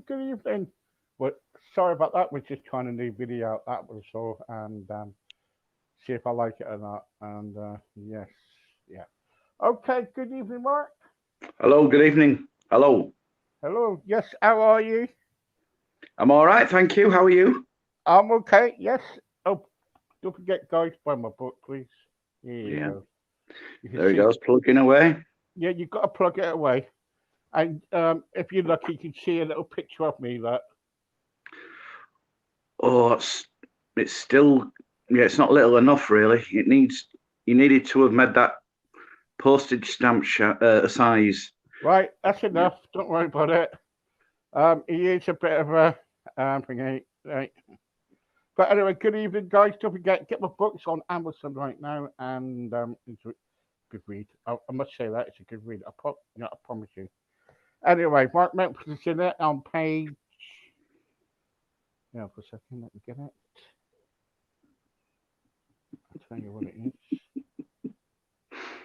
good evening. Well, sorry about that. We're just trying a new video out. That was all, and see if I like it or not. And yes, yeah. Okay. Good evening, Mark. Hello, good evening. Hello. Hello. Yes. How are you? I'm all right, thank you. How are you? I'm okay. Yes. Oh, don't forget, guys, buy my book, please. Here you Yeah, go. You can there he see. goes, plugging away. Yeah, you've got to plug it away. And if you're lucky, you can see a little picture of me. That. Oh, it's still, yeah, it's not little enough, really. You needed to have made that postage stamp size. Right. That's enough. Don't worry about it. He is a bit of a thingy, right? But anyway, good evening, guys. Don't forget, get my books on Amazon right now, and it's a good read. I must say that it's a good read. I promise you. Anyway, Mark Memphis is in it on page. Yeah, for a second, let me get it. I'll tell you what it is.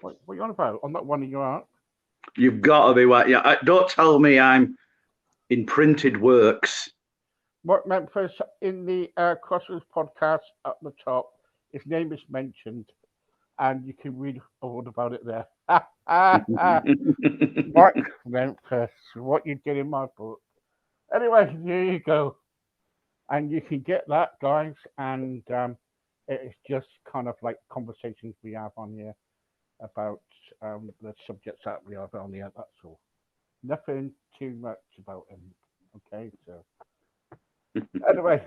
What are you on about? I'm not one of your art. You've got to be right. Yeah, don't tell me I'm in printed works. Mark Memphis in the Crossroads podcast at the top. His name is mentioned, and you can read all about it there. Mark Memphis, what you did in my book. Anyway, here you go. And you can get that, guys. And it's just kind of like conversations we have on here about the subjects that we have on here. That's all. Nothing too much about him. Okay, so anyway,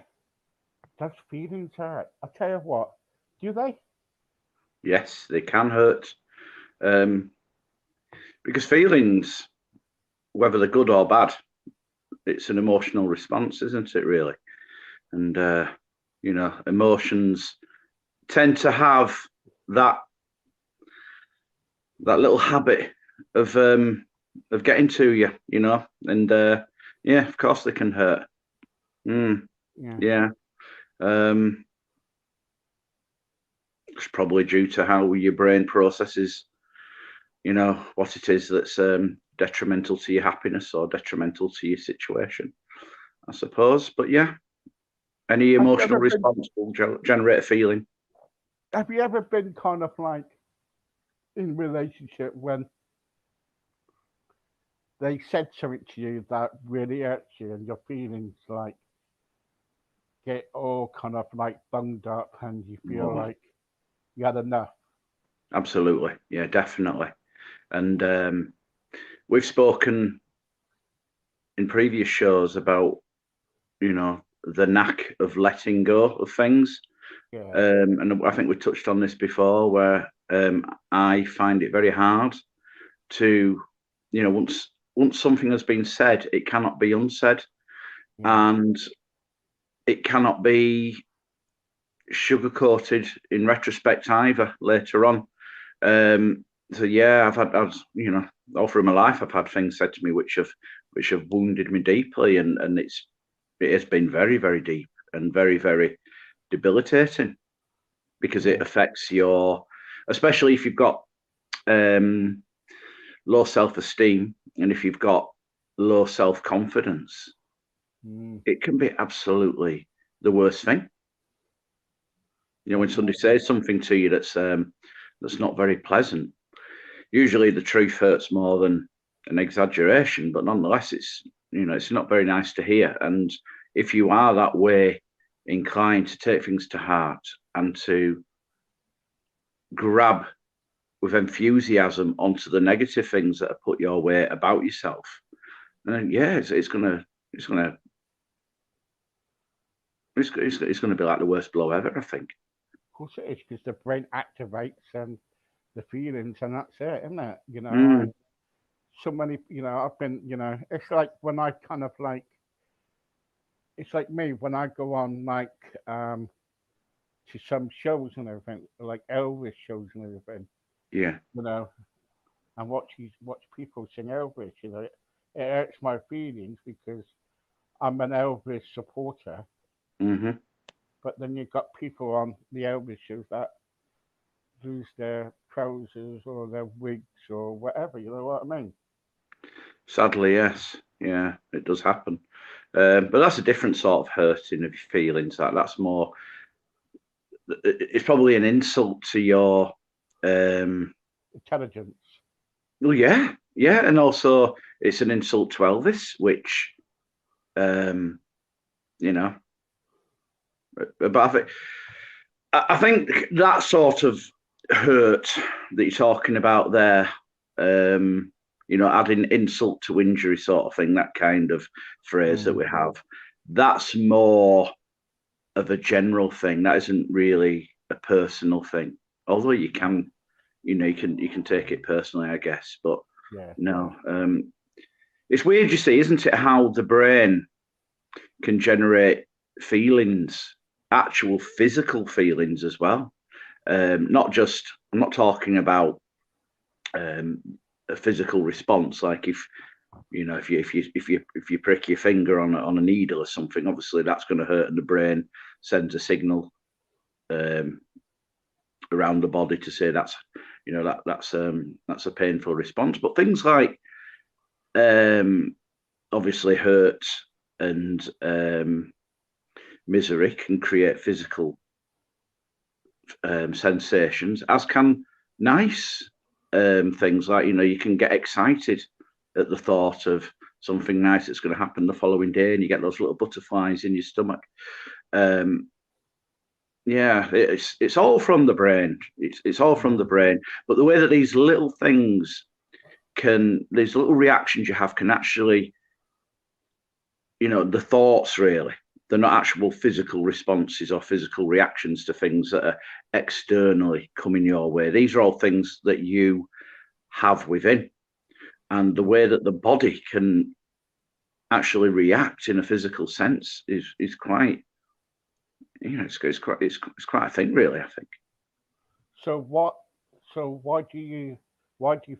that's feelings hurt. I'll tell you what, do they? Yes, they can hurt. Um, because feelings, whether they're good or bad, it's an emotional response, isn't it, really? And, emotions tend to have that little habit of getting to you, and yeah, of course they can hurt. Yeah. Yeah, um, it's probably due to how your brain processes, what it is that's detrimental to your happiness or detrimental to your situation, I suppose. But yeah, any Have you emotional ever been? response will generate a feeling. Have you ever been kind of like in a relationship when they said something to you that really hurts you, and your feelings like get all kind of like bunged up, and you feel Oh, like you had enough? absolutely, yeah, definitely. And we've spoken in previous shows about the knack of letting go of things. Yeah. And I think we touched on this before, where I find it very hard to, once something has been said, it cannot be unsaid, Yeah. and it cannot be sugar-coated in retrospect either later on. So yeah, I've all through my life, I've had things said to me which have wounded me deeply, and it has been very, very deep and very, very debilitating, because it Yeah. affects especially if you've got um, low self-esteem, and if you've got low self-confidence, Mm, it can be absolutely the worst thing. When somebody definitely. says something to you that's not very pleasant, usually the truth hurts more than an exaggeration, but nonetheless, it's not very nice to hear. And if you are that way inclined to take things to heart and to grab with enthusiasm onto the negative things that are put your way about yourself, then yeah, it's gonna be like the worst blow ever, I think. Of course it is, because the brain activates and the feelings, and that's it, isn't it? Mm, So many, I've been, it's like when I kind of like, it's like me when I go on like to some shows and everything, like Elvis shows and everything, yeah. you know, and watch people sing Elvis, it hurts my feelings because I'm an Elvis supporter. Hmm. But then you've got people on the Elvis shows that lose their trousers or their wigs or whatever. You know what I mean? Sadly, yes. Yeah, it does happen. But that's a different sort of hurting of your feelings. That's more. It's probably an insult to your. Intelligence. Well, yeah, and also it's an insult to Elvis, which, you know. But I think that sort of hurt that you're talking about there, adding insult to injury sort of thing, that kind of phrase that we have, that's more of a general thing. That isn't really a personal thing. Although you can, you can take it personally, I guess. But no, it's weird, you see, isn't it, how the brain can generate feelings, actual physical feelings as well. Not just, I'm not talking about a physical response, like if you prick your finger on a needle or something, obviously that's going to hurt, and the brain sends a signal around the body to say that's a painful response. But things like obviously hurt and misery can create physical sensations, as can nice things, like you can get excited at the thought of something nice that's going to happen the following day, and you get those little butterflies in your stomach. It's all from the brain. It's all from the brain. But the way that these little things these little reactions you have can actually, the thoughts, really, they're not actual physical responses or physical reactions to things that are externally coming your way. These are all things that you have within, and the way that the body can actually react in a physical sense is quite, it's quite a thing, really, I think. So why do you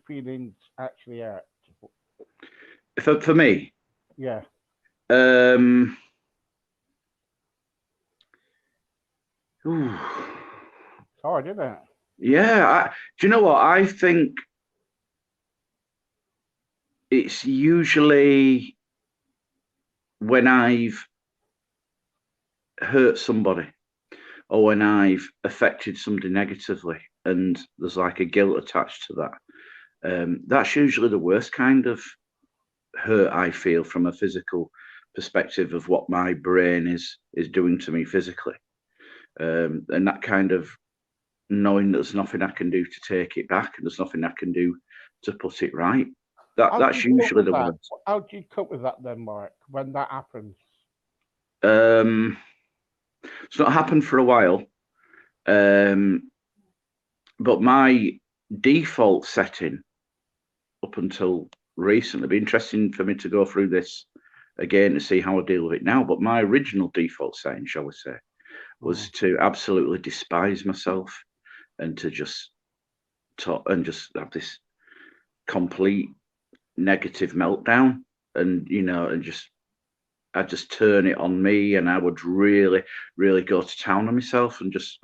feelings actually act? For me, Yeah. Ooh. It's hard, isn't it? Yeah. Do you know what? I think it's usually when I've hurt somebody or when I've affected somebody negatively and there's like a guilt attached to that. That's usually the worst kind of hurt I feel from a physical perspective of what my brain is doing to me physically. And that kind of knowing that there's nothing I can do to take it back and there's nothing I can do to put it right. That's usually the worst. How do you cope with that then, Mark, when that happens? It's not happened for a while. But my default setting up until recently, it'd be interesting for me to go through this again to see how I deal with it now. But my original default setting, shall we say, was to absolutely despise myself and to just talk and just have this complete negative meltdown, and I'd just turn it on me, and I would really, really go to town on myself, and just,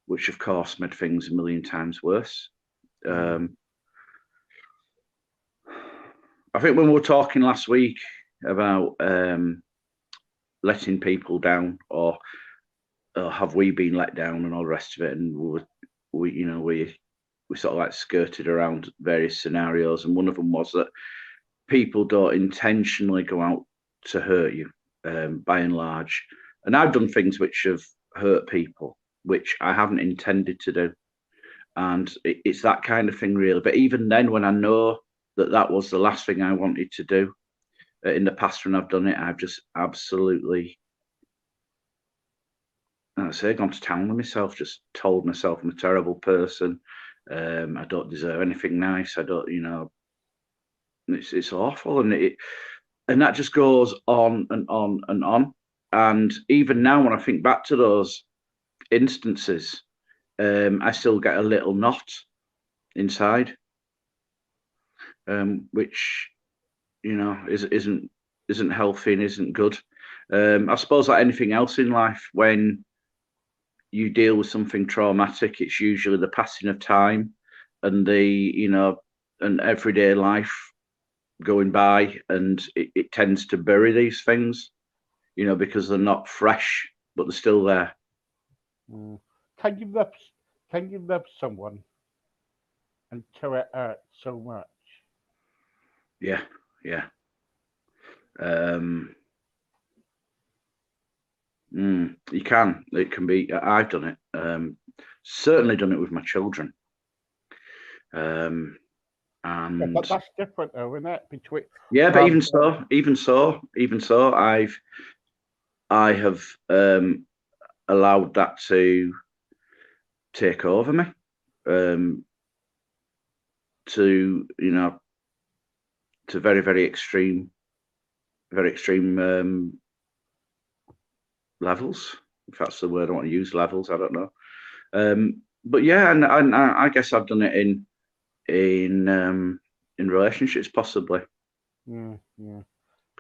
which of course made things a million times worse. I think when we were talking last week about letting people down, or have we been let down, and all the rest of it, and we sort of like skirted around various scenarios, and one of them was that people don't intentionally go out to hurt you, by and large. And I've done things which have hurt people, which I haven't intended to do. And it's that kind of thing, really. But even then, when I know that was the last thing I wanted to do, in the past when I've done it, I've just absolutely, gone to town with myself, just told myself I'm a terrible person. I don't deserve anything nice. I don't, it's awful. And that just goes on and on and on. And even now, when I think back to those instances, I still get a little knot inside, which isn't healthy and isn't good. I suppose like anything else in life, when you deal with something traumatic, it's usually the passing of time and the and everyday life going by, and it tends to bury these things, because they're not fresh, but they're still there. Mm. Can you love can you love someone until it hurts so much? Yeah, yeah. Um, you can. It can be. I've done it. Certainly done it with my children. Yeah, but And that's different though, isn't it? Between yeah, but um, even so, I have allowed that to take over me. To to very extreme levels. If that's the word I want to use, levels. I don't know. But yeah, and I guess I've done it in relationships, possibly. yeah.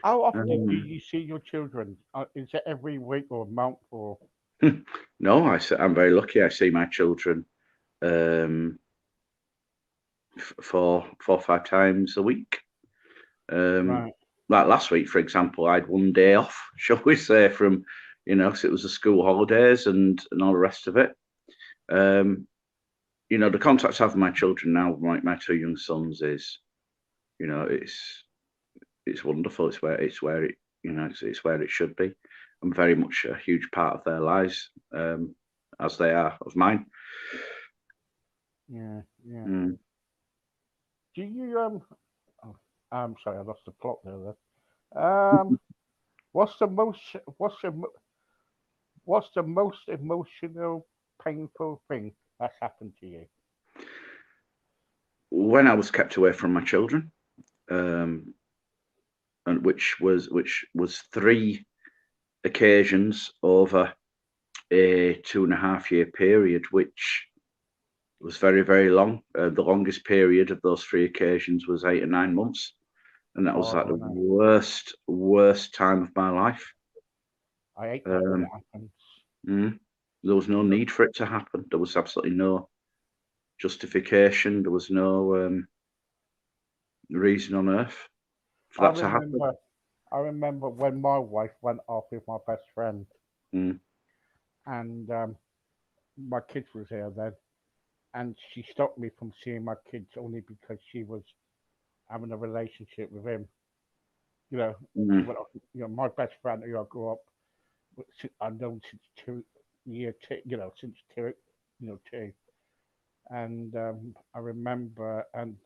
How often do Um, you see your children? Is it every week or month or? no, I'm very lucky. I see my children um, 4 or 5 times a week. Right. Like last week, for example, I had one day off, shall we say, from 'cause it was the school holidays and all the rest of it. The contact I have with my children now, my 2 young sons, is, it's wonderful. It's where it's where it should be. I'm very much a huge part of their lives, as they are of mine. Yeah, yeah. Mm. Do you Oh, I'm sorry, I lost the plot there. Then. What's the most? What's the most emotional, painful thing that's happened to you? When I was kept away from my children, um, and which was 3 occasions over a 2.5 year period, which was very, very long. The longest period of those 3 occasions was 8 or 9 months, and that was like Oh the no, worst time of my life. I hate that when it Um, happens. mm, there was no need for it to happen. There was absolutely no justification. There was no reason on earth for I that to happen. remember, I remember when my wife went off with my best friend, Mm, and my kids was here then, and she stopped me from seeing my kids only because she was having a relationship with him. You know, she mm, went off. My best friend who I grew up with, I've known since year two. Since two. Two. And I remember, and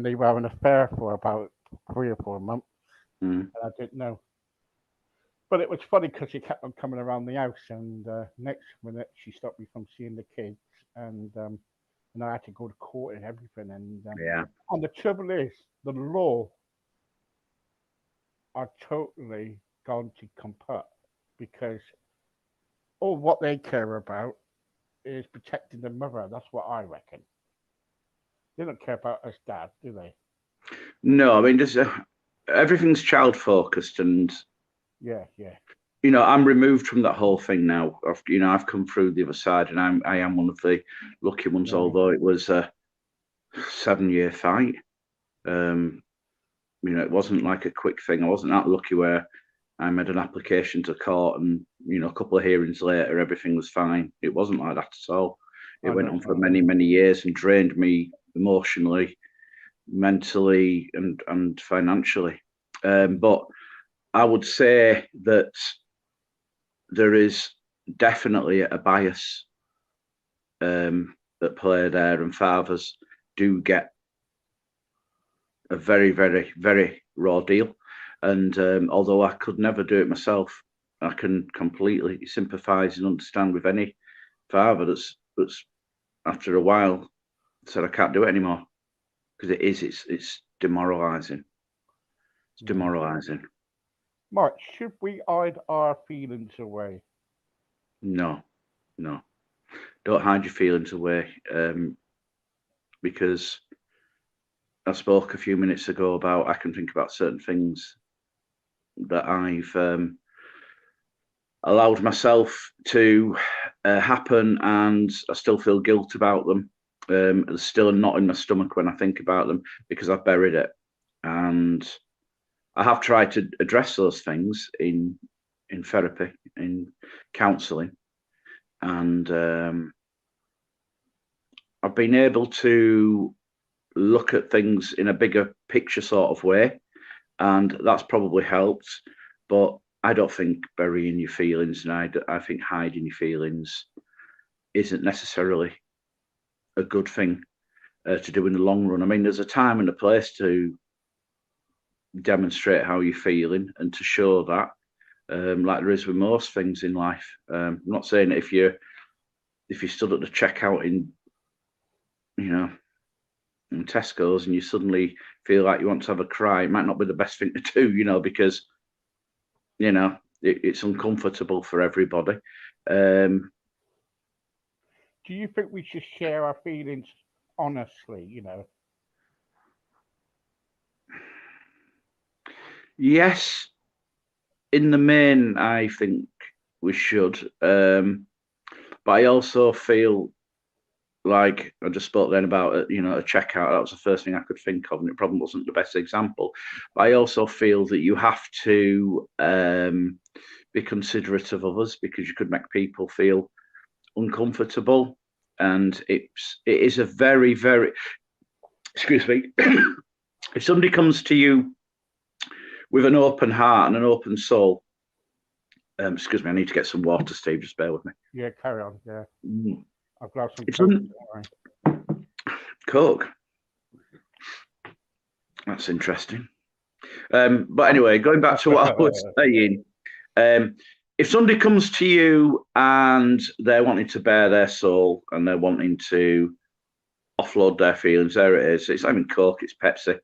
they were having an affair for about 3 or 4 months, mm, and I didn't know. But it was funny because she kept on coming around the house, and next minute she stopped me from seeing the kids, and um, and I had to go to court and everything. yeah. And the trouble is, the law are totally gone to kaput because all what they care about is protecting the mother. That's what I reckon. They don't care about us dad, do they? No, I mean, everything's child focused, and Yeah, yeah, I'm removed from that whole thing now. I've come through the other side, and I am one of the lucky ones. yeah. Although it was a 7 year fight, um, it wasn't like a quick thing. I wasn't that lucky where I made an application to court, and a couple of hearings later, everything was fine. It wasn't like that at all. It I went know on for what you mean. many years and drained me emotionally, mentally, and financially. But I would say that there is definitely a bias at play there, and fathers do get a very, very, very raw deal. And although I could never do it myself, I can completely sympathise and understand with any father that's after a while said I can't do it anymore, because it's demoralising. It's Yeah. demoralising. Mark, should we hide our feelings away? No, no, don't hide your feelings away, because I spoke a few minutes ago about I can think about certain things that I've allowed myself to happen, and I still feel guilt about them. There's still a knot in my stomach when I think about them because I've buried it. and I have tried to address those things in therapy, in counselling, and I've been able to look at things in a bigger picture sort of way, and that's probably helped. But I don't think burying your feelings, and I think hiding your feelings isn't necessarily a good thing to do in the long run. I mean, there's a time and a place to demonstrate how you're feeling and to show that, like there is with most things in life. I'm not saying that if you stood at the checkout in Tesco's and you suddenly feel like you want to have a cry, it might not be the best thing to do, because it's uncomfortable for everybody. Do you think we should share our feelings honestly? Yes, in the main, I think we should. But I also feel like I just spoke then about a checkout. That was the first thing I could think of, and it probably wasn't the best example. But I also feel that you have to be considerate of others, because you could make people feel uncomfortable, and it is a very, very, excuse me, if somebody comes to you with an open heart and an open soul, excuse me, I need to get some water, Steve, just bear with me. Yeah, carry on. Yeah. I've got some Coke. That's interesting. But anyway, going back to what I was saying, if somebody comes to you and they're wanting to bare their soul and they're wanting to offload their feelings, there it is. It's not even Coke, it's Pepsi.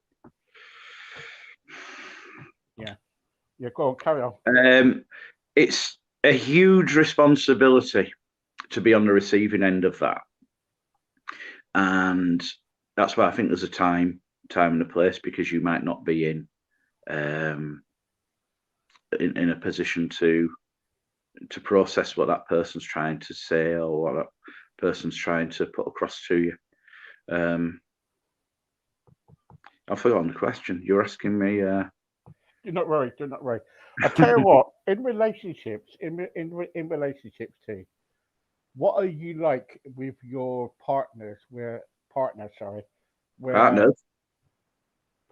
Yeah, go on, carry on. It's a huge responsibility to be on the receiving end of that. And that's why I think there's a time and a place, because you might not be in a position to process what that person's trying to say or what that person's trying to put across to you. I've forgotten the question. You're asking me. Do not worry. I tell you what. In relationships, too. What are you like with your partners? Partners.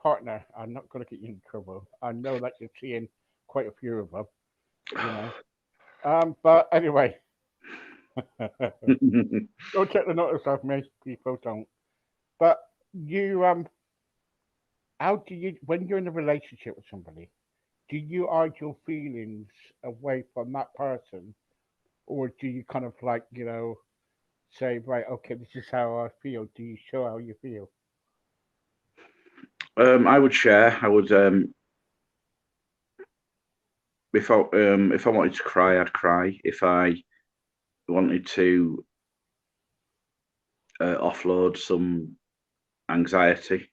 Partner. I'm not going to get you in trouble. I know that you're seeing quite a few of them. But anyway, don't take the notice of me. People don't. But you, how do you, when you're in a relationship with somebody, do you hide your feelings away from that person, or do you kind of like say, right, okay, this is how I feel? Do you show how you feel? I would share. I would. If I wanted to cry, I'd cry. If I wanted to offload some anxiety,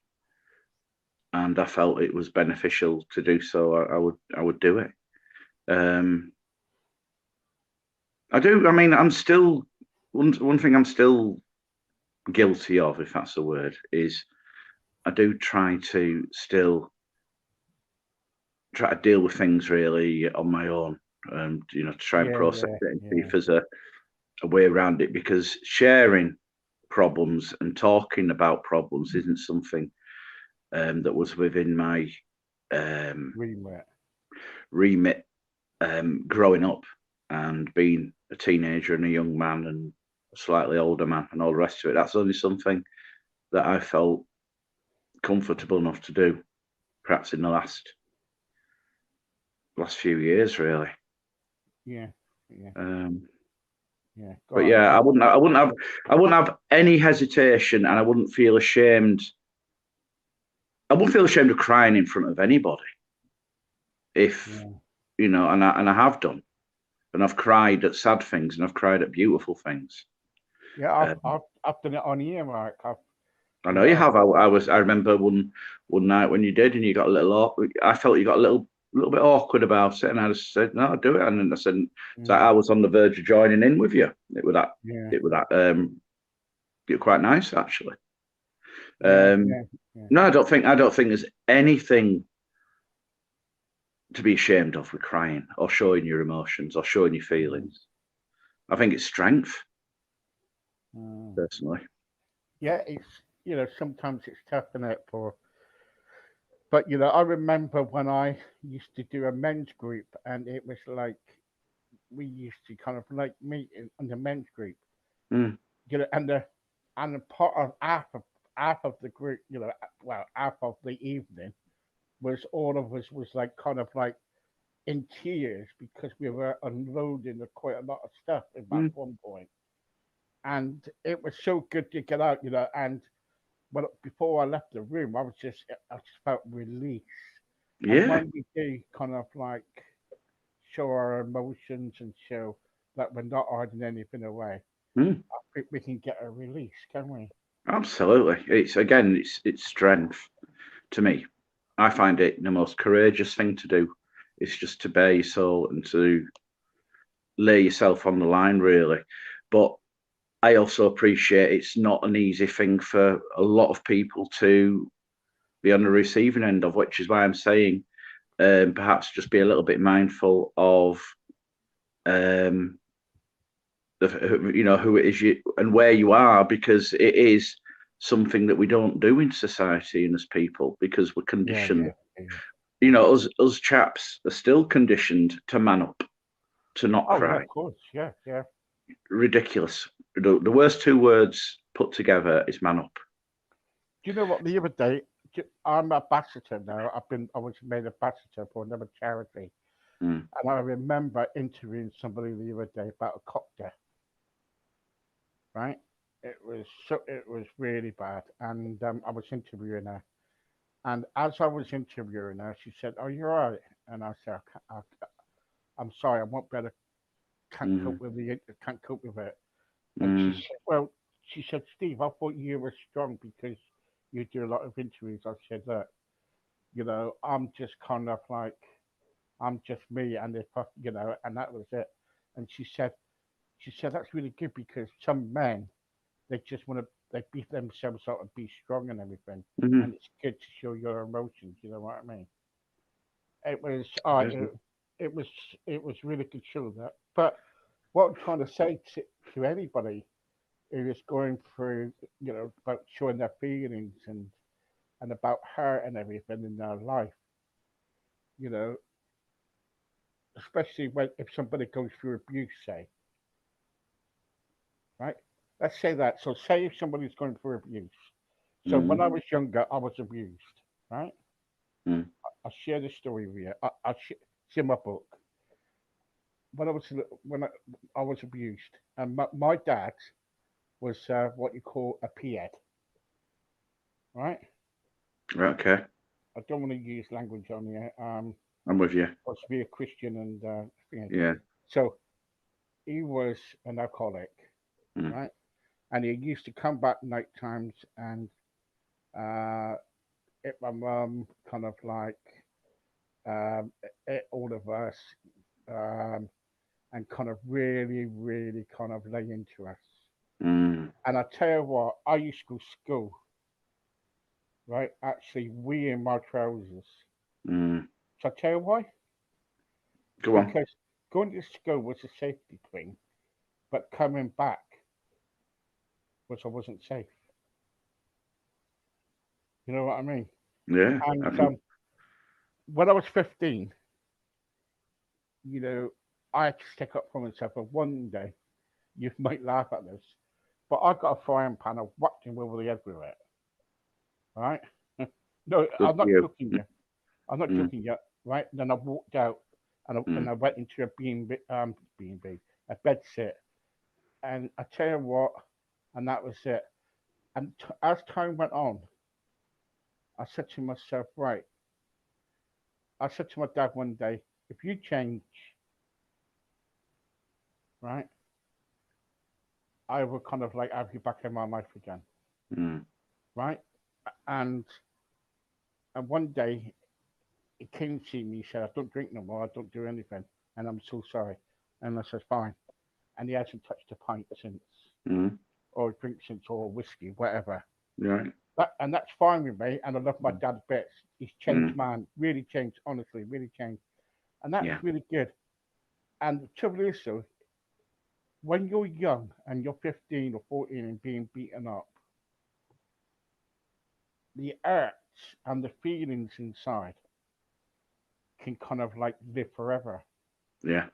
and I felt it was beneficial to do so, I would do it. I do. I mean, I'm still one thing I'm still guilty of, if that's a word, is I do try to still try to deal with things really on my own, to try and process it and see if there's a way around it, because sharing problems and talking about problems isn't something that was within my remit growing up and being a teenager and a young man and a slightly older man and all the rest of it. That's only something that I felt comfortable enough to do, perhaps in the last few years, really. Yeah. But yeah, I wouldn't have any hesitation, and I wouldn't feel ashamed. I wouldn't feel ashamed of crying in front of anybody. If and I have done, and I've cried at sad things, and I've cried at beautiful things. Yeah, I've done it on here, Mark. I know you have. I remember one night when you did, and you got a little. I felt you got a little bit awkward about it, and I just said, "No, I'll do it." And then I said, so I was on the verge of joining in with you. It was that. It was quite nice, actually. Yeah, Um, yeah, yeah. no, I don't think there's anything to be ashamed of with crying or showing your emotions or showing your Mm, feelings. I think it's strength, mm. personally. Yeah, it's sometimes it's tough in it for, but I remember when I used to do a men's group, and it was like we used to kind of like meet in the men's group, Mm, and the part of half of the group, well, half of the evening was all of us was like kind of like in tears because we were unloading quite a lot of stuff at mm, one point, and it was so good to get out, and before I left the room, I just felt release. And yeah. when we do kind of like show our emotions and show that we're not hiding anything away, Mm, I think we can get a release, can we? absolutely. It's strength to me. I find it the most courageous thing to do. It's just to bare your soul and to lay yourself on the line, really. But I also appreciate it's not an easy thing for a lot of people to be on the receiving end of, which is why I'm saying perhaps just be a little bit mindful of um, who it is you and where you are, because it is something that we don't do in society and as people because we're Yeah, conditioned. yeah, yeah, You yeah. know, us chaps are still conditioned to man up, to not Oh yeah, cry. of course, yeah, yeah. Ridiculous. The worst two words put together is man up. Do you know what? The other day, I'm a ambassador now. I was made ambassador for another charity, Mm, and I remember interviewing somebody the other day about a cocktail. Right? It was really bad, and I was interviewing her, and as I was interviewing her, she said, "Oh, you're all right," and I said, "I'm sorry, I won't better can't mm, cope with can't cope with it." And she mm, said, "Well," she said, "Steve, I thought you were strong because you do a lot of interviews." I said, "Look, I'm just kind of like I'm just me, and if and that was it." And she said that's really good because some men they just want to they beat themselves up and be strong and everything, mm. and it's good to show your emotions. You know what I mean? It was it was it was really good to show that. But what I'm trying to say to anybody who is going through, about showing their feelings and about hurt and everything in their life, you know, especially when if somebody goes through abuse, say, right? Let's say that. So say if somebody's going through abuse. So when Mm, I was younger, I was abused, right? mm, I'll share the story with you. It's in my book. When I was abused, and my dad was what you call a PED, right? right, okay, I don't want to use language on here. I'm with you. Supposed to be a Christian and Yeah. so he was an alcoholic, Mm, right? And he used to come back night times and uh, hit my mum, kind of like hit all of us, um, and kind of really, really kind of lay into us. mm, And I tell you what, I used to go to school, right? Actually, we in my trousers. mm. So I tell you why? Go on. Because going to school was a safety thing, but coming back was I wasn't safe. You know what I mean? Yeah, And I can. when I was 15, I had to stick up for myself. And one day, you might laugh at this, but I got a frying pan and whacked him over the head with it. Right? No, Good I'm for not you. joking you. I'm not Mm, joking yet. Right? Then I walked out and I mm, went into a B&B, a bed sit. And I tell you what, and that was it. And as time went on, I said to myself, right, I said to my dad one day, if you change, right, I will kind of like have you back in my life again, mm, right? And and one day he came to see me, he said, I don't drink no more, I don't do anything, and I'm so sorry. And I said, fine. And he hasn't touched a pint since, mm. or a drink since, or whiskey, whatever. Right. and that's fine with me. And I love my dad bits. He's changed, Mm, man. Really changed, honestly, really changed. And that's yeah, really good. And the trouble is, so when you're young and you're 15 or 14 and being beaten up, the hurts and the feelings inside can kind of like live forever. yeah,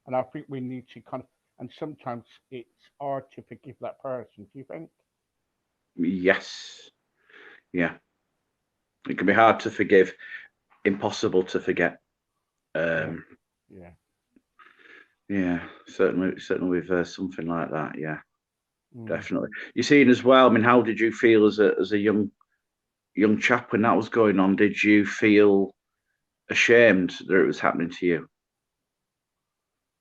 And I think we need to kind of, and sometimes it's hard to forgive that person. Do you think? yes, yeah. It can be hard to forgive, impossible to forget. Yeah, Um, yeah. yeah, certainly with something like that. Yeah, Mm. definitely. You seen as well. I mean, how did you feel as a young chap when that was going on? Did you feel ashamed that it was happening to you?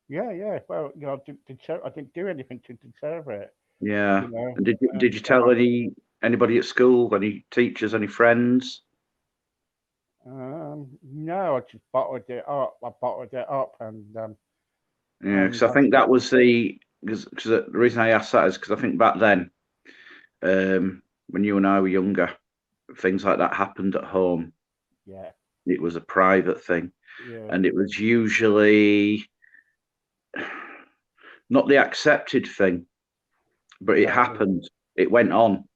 Yeah, yeah. Well, I didn't do anything to deserve it. Yeah. You know, And did you and tell anybody at school, any teachers, any friends? no, I just bottled it up. I bottled it up, Yeah, and because I think that was because the reason I asked that is because I think back then, when you and I were younger, things like that happened at home. yeah, It was a private thing, yeah, and it was usually not the accepted thing, but it no, happened. It went on.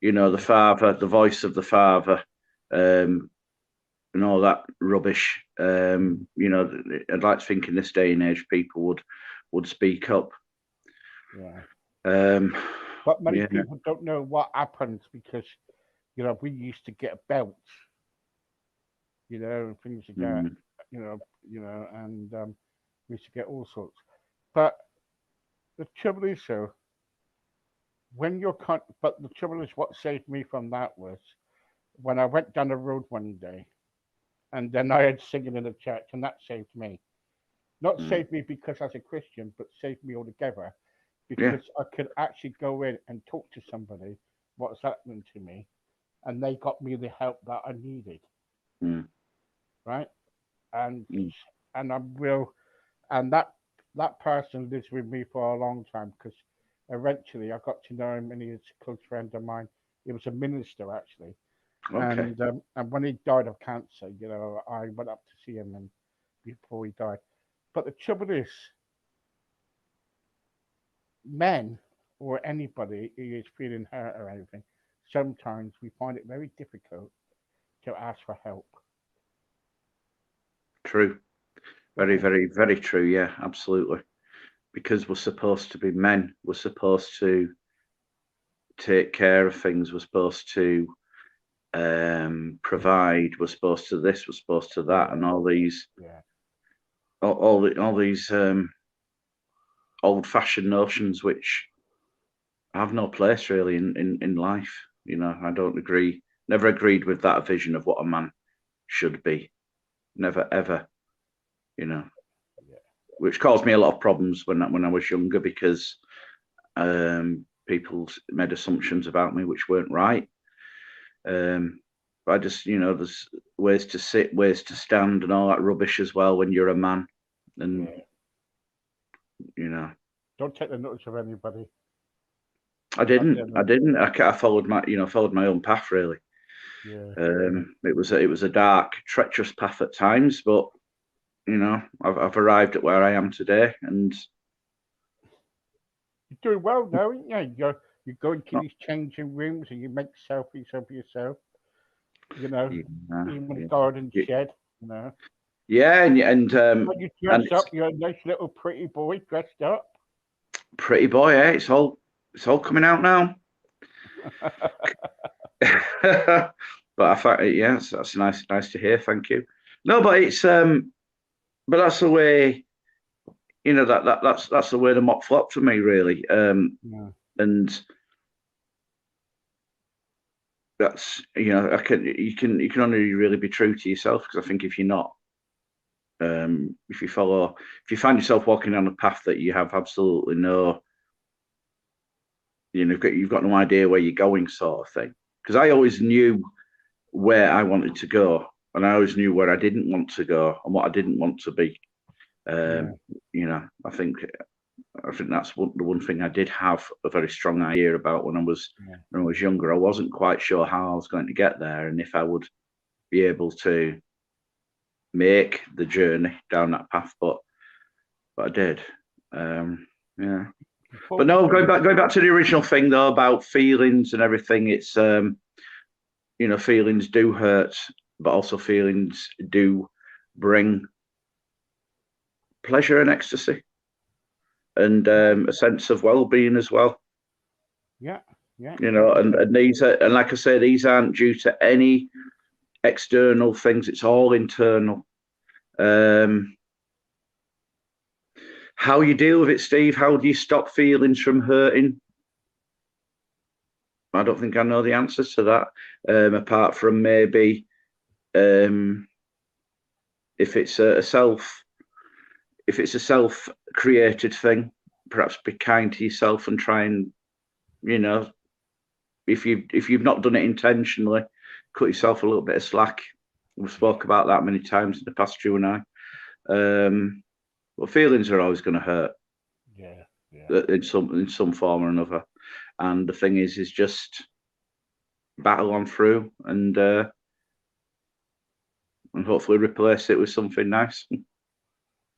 You know, the yeah, father, the voice of the father, um, and all that rubbish. mm, You know, I'd like to think in this day and age, people would speak up. yeah. Um, But many yeah. people don't know what happens because we used to get belts, and things like that, Mm, and we used to get all sorts. But the trouble is, so when but the trouble is, what saved me from that was when I went down the road one day, and then I had singing in the church, and that saved me. Not mm. saved me because I was a Christian, but saved me altogether Yeah. because I could actually go in and talk to somebody what's happening to me, and they got me the help that I needed, Mm, right? And mm. and I will, and that person lives with me for a long time because eventually I got to know him, and he was a close friend of mine. He was a minister actually, Okay. and when he died of cancer, I went up to see him and before he died. But the trouble is, men or anybody who is feeling hurt or anything, sometimes we find it very difficult to ask for help. True. Very, Right? very, very true. Yeah, absolutely. Because we're supposed to be men. We're supposed to take care of things. We're supposed to provide. We're supposed to this. We're supposed to that, Yeah, and all these, yeah, all these old-fashioned notions which have no place really in life. You know, I don't agree. Never agreed with that vision of what a man should be. Never ever. You know, yeah, which caused me a lot of problems when I was younger because people made assumptions about me which weren't right. Um, but I just, there's ways to sit, ways to stand, and all that rubbish as well when you're a man. And yeah. you know, Don't take the notice of anybody. I At the didn't, end I of didn't. I followed my own path really. yeah, It was a dark, treacherous path at times, but I've arrived at where I am today, and you're doing well now, aren't you? You go into not, these changing rooms and you make selfies of yourself. You know, yeah, even the yeah, garden yeah, shed. You know, yeah, and when you and dress it's up, you're a nice little pretty boy dressed up. pretty boy, eh? It's all coming out now. But I find yes, that's nice to hear. Thank you. No, but but that's the way that's the way the mop flop for me really. Yeah, And that's you can only really be true to yourself because I think if you're not, if you find yourself walking down a path that you have absolutely no, you've got no idea where you're going, sort of thing. Because I always knew where I wanted to go, and I always knew where I didn't want to go and what I didn't want to be. yeah, Um, I think I think that's the one thing I did have a very strong idea about when I was younger. I wasn't quite sure how I was going to get there and if I would be able to make the journey down that path, but I did. Yeah. But no, going back to the original thing though about feelings and everything, it's feelings do hurt, but also feelings do bring pleasure and ecstasy and a sense of well-being as well. Yeah. And these are, and like I say, these aren't due to any external things. It's all internal. How you deal with it, Steve? How do you stop feelings from hurting? I don't think I know the answers to that. Apart from maybe if it's a self-created thing, perhaps be kind to yourself and try and, if you've not done it intentionally, cut yourself a little bit of slack. We've spoke about that many times in the past, you and I. But feelings are always going to hurt. Yeah. In some form or another. And the thing is just battle on through and hopefully replace it with something nice.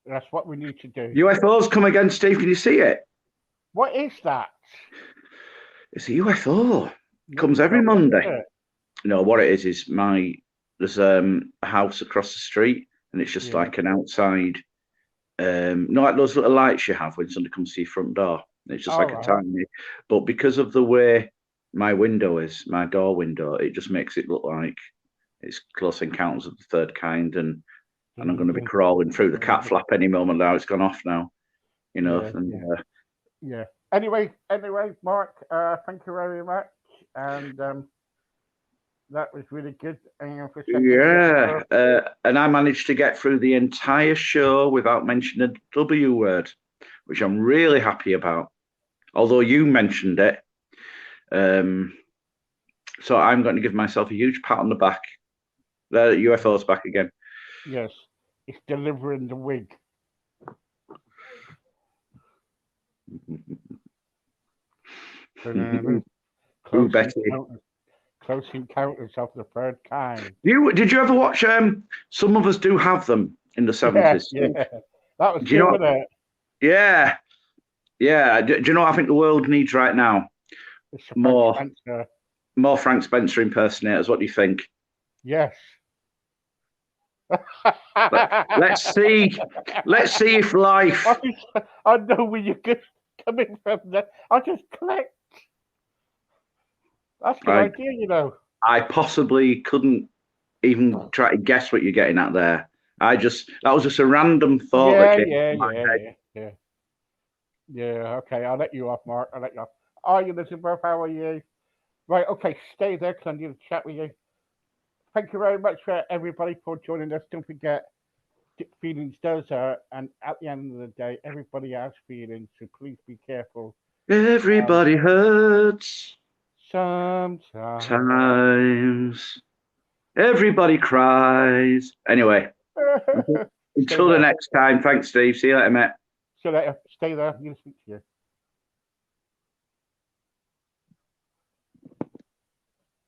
That's what we need to do. UFOs come again, Steve. Can you see it? What is that? It's a UFO. It comes every Monday. No, what it is there's a house across the street, and it's just like an outside. Like those little lights you have when somebody comes to your front door. It's just a tiny. But because of the way my window is, my door window, it just makes it look like it's Close Encounters of the Third Kind, and I'm going to be crawling through the cat flap any moment now. It's gone off now, Yeah. Anyway, Mark, thank you very much, and that was really good. And I managed to get through the entire show without mentioning the W word, which I'm really happy about. Although you mentioned it, so I'm going to give myself a huge pat on the back. The UFO's back again. Yes, it's delivering the wig. Who Betty? Close Encounters of the Third Kind. Did you ever watch? Some of us do have them in the 70s. Yeah, that was good, wasn't it? Yeah. Do you know what I think the world needs right now? More Frank Spencer impersonators. What do you think? Yes. Let's see if life. I know where you're coming from. There, I just clicked. That's a good idea, I possibly couldn't even try to guess what you're getting at there. That was just a random thought that came to my head. Yeah. Okay, I'll let you off, Mark. I'll let you off. Are you, Elizabeth? How are you? Right. Okay, stay there because I need to chat with you. Thank you very much for everybody for joining us. Don't forget, feelings does hurt, and at the end of the day, everybody has feelings. So please be careful. Everybody hurts. Sometimes. Everybody cries. Anyway, until the next time. Thanks, Steve. See you later, mate. See you later. Stay there. I'm going to speak to you.